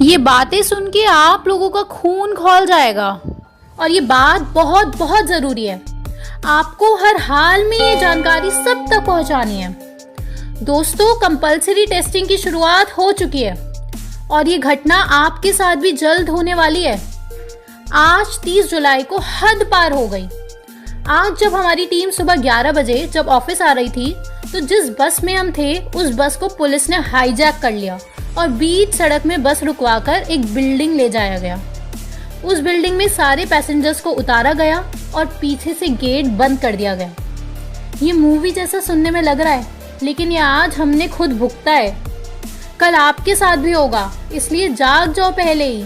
ये बातें सुन के आप लोगों का खून खौल जाएगा और ये बात बहुत बहुत ज़रूरी है। आपको हर हाल में ये जानकारी सब तक पहुंचानी है। दोस्तों, कंपल्सरी टेस्टिंग की शुरुआत हो चुकी है और ये घटना आपके साथ भी जल्द होने वाली है। आज 30 जुलाई को हद पार हो गई। आज जब हमारी टीम सुबह 11 बजे जब ऑफिस आ रही थी तो जिस बस में हम थे उस बस को पुलिस ने हाईजैक कर लिया और बीच सड़क में बस रुकवाकर एक बिल्डिंग ले जाया गया। उस बिल्डिंग में सारे पैसेंजर्स को उतारा गया और पीछे से गेट बंद कर दिया गया। ये मूवी जैसा सुनने में लग रहा है, लेकिन ये आज हमने खुद भुगता है। कल आपके साथ भी होगा, इसलिए जाग जाओ पहले ही।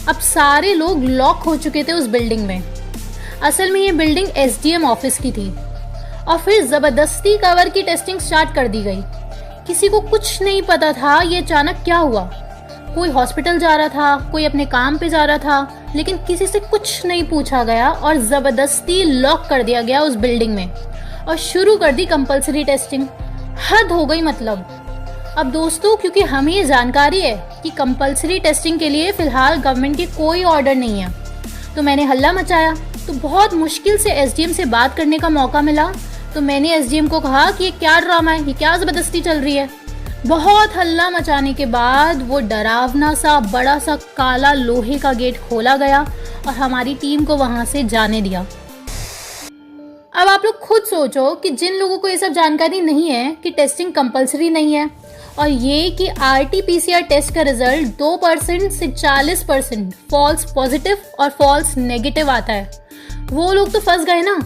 अब सारे लोग लॉक हो चुके थे उस बिल्डिंग में। असल में ये बिल्डिंग एसडीएम ऑफिस की थी और फिर जबरदस्ती कवर की टेस्टिंग स्टार्ट कर दी गई। किसी को कुछ नहीं पता था ये अचानक क्या हुआ। कोई हॉस्पिटल जा रहा था, कोई अपने काम पे जा रहा था, लेकिन किसी से कुछ नहीं पूछा गया और जबरदस्ती लॉक कर दिया गया उस बिल्डिंग में और शुरू कर दी कंपल्सरी टेस्टिंग। हद हो गई मतलब। अब दोस्तों, क्योंकि हमें ये जानकारी है कि कंपल्सरी टेस्टिंग के लिए फिलहाल गवर्नमेंट की कोई ऑर्डर नहीं है, तो मैंने हल्ला मचाया। तो बहुत मुश्किल से एसडीएम से बात करने का मौका मिला। तो मैंने एसडीएम को कहा कि ये क्या ड्रामा है, ये क्या जबरदस्ती चल रही है। बहुत हल्ला मचाने के बाद वो डरावना सा बड़ा सा काला लोहे का गेट खोला गया और हमारी टीम को वहां से जाने दिया। अब आप लोग खुद सोचो कि जिन लोगों को ये सब जानकारी नहीं है कि टेस्टिंग कंपल्सरी नहीं है और ये कि आरटी-पीसीआर टेस्ट का रिजल्ट 2% से 40% फॉल्स पॉजिटिव और फॉल्स नेगेटिव आता है, वो लोग तो फंस गए ना।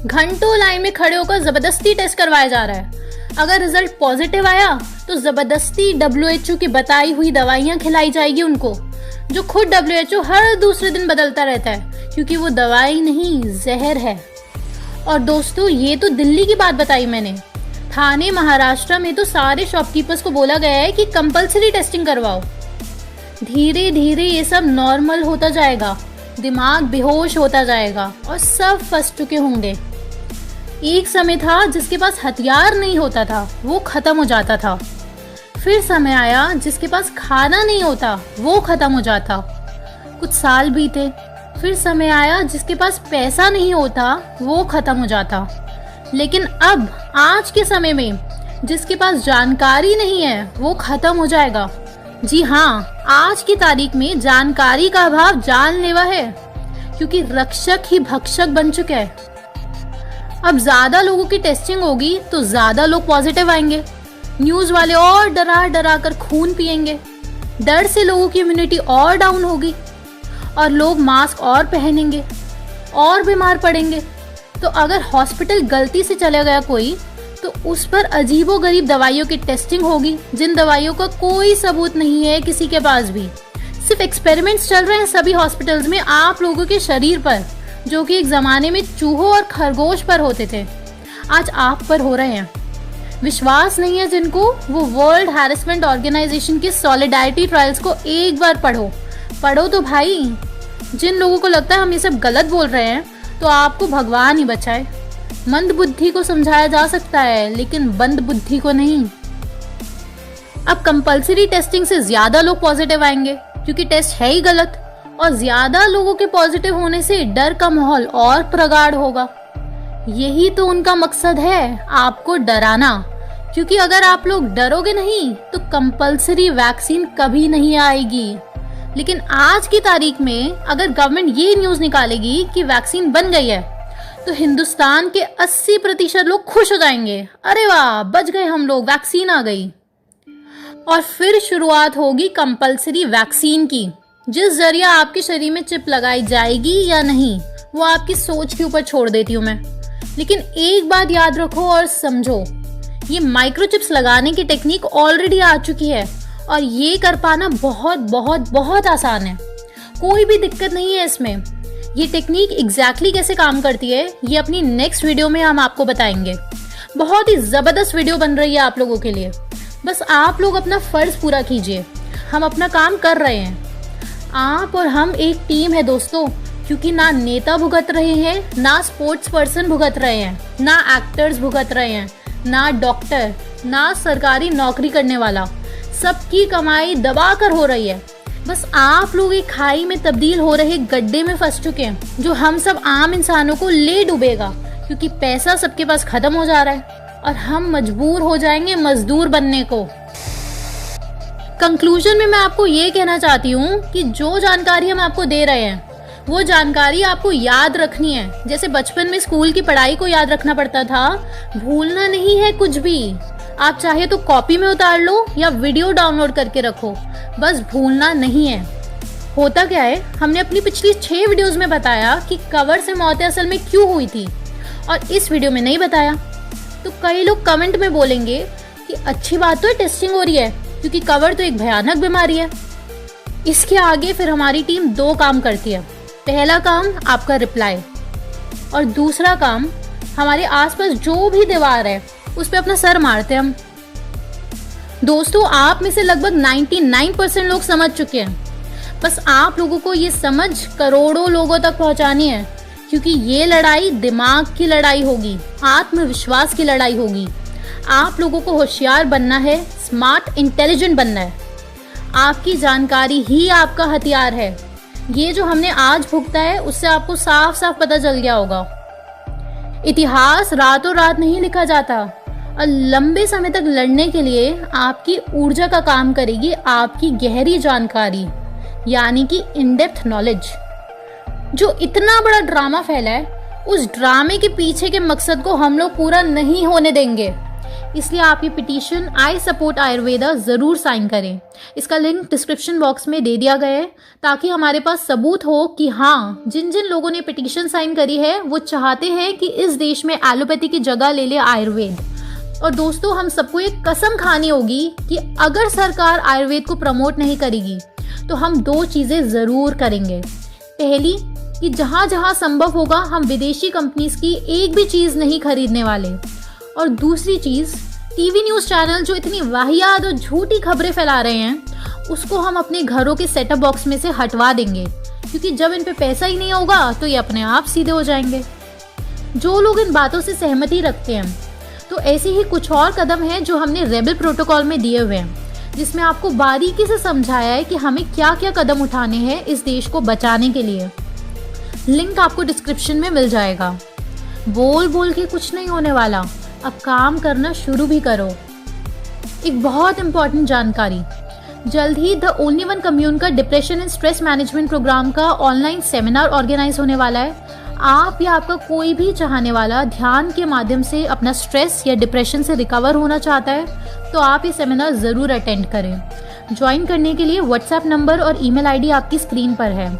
घंटों लाइन में खड़े होकर जबरदस्ती टेस्ट करवाया जा रहा है। अगर रिजल्ट पॉजिटिव आया तो जबरदस्ती WHO की बताई हुई दवाइयां खिलाई जाएगी उनको, जो खुद WHO हर दूसरे दिन बदलता रहता है, क्योंकि वो दवाई नहीं जहर है। और दोस्तों, ये तो दिल्ली की बात बताई मैंने। थाने महाराष्ट्र में तो सारे शॉपकीपर्स को बोला गया है कि कंपल्सरी टेस्टिंग करवाओ। धीरे धीरे ये सब नॉर्मल होता जाएगा, दिमाग बेहोश होता जाएगा और सब फंस चुके होंगे। एक समय था जिसके पास हथियार नहीं होता था, वो खत्म हो जाता था। फिर समय आया जिसके पास खाना नहीं होता, वो खत्म हो जाता। कुछ साल बीते, फिर समय आया जिसके पास पैसा नहीं होता, वो खत्म हो जाता। लेकिन अब आज के समय में जिसके पास जानकारी नहीं है, वो खत्म हो जाएगा। जी हाँ, आज की तारीख में जानकारी का अभाव जानलेवा है, क्योंकि रक्षक ही भक्षक बन चुका है। अब ज्यादा लोगों की टेस्टिंग होगी तो ज्यादा लोग पॉजिटिव आएंगे। न्यूज वाले और डरा डरा कर खून पिएंगे। डर से लोगों की इम्यूनिटी और डाउन होगी और लोग मास्क और पहनेंगे और बीमार पड़ेंगे। तो अगर हॉस्पिटल गलती से चला गया कोई, तो उस पर अजीबोगरीब दवाइयों की टेस्टिंग होगी, जिन दवाइयों का कोई सबूत नहीं है किसी के पास भी। सिर्फ एक्सपेरिमेंट्स चल रहे हैं सभी हॉस्पिटल्स में आप लोगों के शरीर पर, जो कि एक जमाने में चूहों और खरगोश पर होते थे, आज आप पर हो रहे हैं। विश्वास नहीं है जिनको, वो वर्ल्ड हैरेसमेंट ऑर्गेनाइजेशन की सॉलिडारिटी ट्रायल्स को एक बार पढ़ो तो भाई। जिन लोगों को लगता है हम ये सब गलत बोल रहे हैं, तो आपको भगवान ही बचाए। मंद बुद्धि को समझाया जा सकता है, लेकिन बंद बुद्धि को नहीं। अब कंपल्सरी टेस्टिंग से ज्यादा लोग पॉजिटिव आएंगे, क्योंकि टेस्ट है ही गलत, और ज्यादा लोगों के पॉजिटिव होने से डर का माहौल और प्रगाढ़ होगा। यही तो उनका मकसद है, आपको डराना। क्योंकि अगर आप लोग डरोगे नहीं तो कंपल्सरी वैक्सीन कभी नहीं आएगी। लेकिन आज की तारीख में अगर गवर्नमेंट ये न्यूज निकालेगी कि वैक्सीन बन गई है, तो हिंदुस्तान के 80% लोग खुश हो जाएंगे। अरे वाह, बच गए हम लोग, वैक्सीन आ गई। और फिर शुरुआत होगी कंपल्सरी वैक्सीन की, जिस जरिए आपके शरीर में चिप लगाई जाएगी या नहीं, वो आपकी सोच के ऊपर छोड़ देती हूँ मैं। लेकिन एक बात याद रखो और समझो, ये माइक्रोचिप्स लगाने की टेक्निक ऑलरेडी आ चुकी है और ये कर पाना बहुत बहुत बहुत आसान है। कोई भी दिक्कत नहीं है इसमें। ये टेक्निक एग्जैक्टली कैसे काम करती है, ये अपनी नेक्स्ट वीडियो में हम आपको बताएंगे। बहुत ही जबरदस्त वीडियो बन रही है आप लोगों के लिए। बस आप लोग अपना फर्ज पूरा कीजिए। हम अपना काम कर रहे हैं। आप और हम एक टीम है दोस्तों, क्योंकि ना नेता भुगत रहे हैं, ना स्पोर्ट्स पर्सन भुगत रहे हैं, ना एक्टर्स भुगत रहे हैं, ना डॉक्टर, ना सरकारी नौकरी करने वाला। सबकी कमाई दबा कर हो रही है बस आप लोग एक खाई में तब्दील हो रहे गड्ढे में फंस चुके हैं, जो हम सब आम इंसानों को ले डूबेगा, क्योंकि पैसा सबके पास खत्म हो जा रहा है और हम मजबूर हो जाएंगे मजदूर बनने को। कंक्लूजन में मैं आपको ये कहना चाहती हूँ कि जो जानकारी हम आपको दे रहे हैं वो जानकारी आपको याद रखनी है। जैसे बचपन में स्कूल की पढ़ाई को याद रखना पड़ता था, भूलना नहीं है कुछ भी। आप चाहे तो कॉपी में उतार लो या वीडियो डाउनलोड करके रखो, बस भूलना नहीं है। होता क्या है, हमने अपनी पिछली 6 वीडियोस में बताया कि कवर से मौतें असल में क्यों हुई थी, और इस वीडियो में नहीं बताया। तो कई लोग कमेंट में बोलेंगे कि अच्छी बात तो है टेस्टिंग हो रही है, क्योंकि कवर तो एक भयानक बीमारी है। इसके आगे फिर हमारी टीम 2 काम करती है। पहला काम आपका रिप्लाई, और दूसरा काम हमारे आसपास जो भी दीवार है उस पे अपना सर मारते हैं हम। दोस्तों, आप में से लगभग 99% लोग समझ चुके हैं। बस आप लोगों को ये समझ करोड़ों लोगों तक पहुंचानी है, क्योंकि ये लड़ाई दिमाग की लड़ाई होगी, आत्मविश्वास की लड़ाई होगी। आप लोगों को होशियार बनना है, स्मार्ट इंटेलिजेंट बनना है। आपकी जानकारी ही आपका हथियार है। ये जो हमने आज भुगता है उससे आपको साफ साफ पता चल गया होगा। इतिहास रातों रात नहीं लिखा जाता, और लंबे समय तक लड़ने के लिए आपकी ऊर्जा का काम करेगी आपकी गहरी जानकारी, यानी कि इन डेप्थ नॉलेज। जो इतना बड़ा ड्रामा फैला है, उस ड्रामे के पीछे के मकसद को हम लोग पूरा नहीं होने देंगे। इसलिए आप ये पिटीशन आई सपोर्ट आयुर्वेदा जरूर साइन करें। इसका लिंक डिस्क्रिप्शन बॉक्स में दे दिया गया है, ताकि हमारे पास सबूत हो कि हाँ, जिन जिन लोगों ने पिटीशन साइन करी है वो चाहते हैं कि इस देश में एलोपैथी की जगह ले ले आयुर्वेद। और दोस्तों, हम सबको एक कसम खानी होगी कि अगर सरकार आयुर्वेद को प्रमोट नहीं करेगी तो हम 2 चीजें जरूर करेंगे। पहली, कि जहां जहां संभव होगा हम विदेशी कंपनीज की एक भी चीज नहीं खरीदने वाले। और दूसरी चीज, टीवी न्यूज चैनल जो इतनी वाहियात और झूठी खबरें फैला रहे हैं उसको हम अपने घरों के सेटअप बॉक्स में से हटवा देंगे, क्योंकि जब इन पे पैसा ही नहीं होगा तो ये अपने आप सीधे हो जाएंगे। जो लोग इन बातों से सहमति रखते हैं, तो ऐसे ही कुछ और कदम हैं जो हमने रेबल प्रोटोकॉल में दिए हुए हैं, जिसमें आपको बारीकी से समझाया है कि हमें क्या क्या कदम उठाने हैं इस देश को बचाने के लिए। लिंक आपको डिस्क्रिप्शन में मिल जाएगा। बोल बोल के कुछ नहीं होने वाला, अब काम करना शुरू भी करो। एक बहुत इंपॉर्टेंट जानकारी, जल्द ही द ओनली वन कम्यून का depression and stress management programme का ऑनलाइन सेमिनार ऑर्गेनाइज होने वाला है। आप या आपका कोई भी चाहने वाला ध्यान के माध्यम से अपना स्ट्रेस या डिप्रेशन से रिकवर होना चाहता है, तो आप ये सेमिनार ज़रूर अटेंड करें। ज्वाइन करने के लिए व्हाट्सएप नंबर और ईमेल आईडी आपकी स्क्रीन पर है।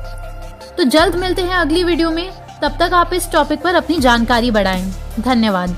तो जल्द मिलते हैं अगली वीडियो में। तब तक आप इस टॉपिक पर अपनी जानकारी बढ़ाएं। धन्यवाद।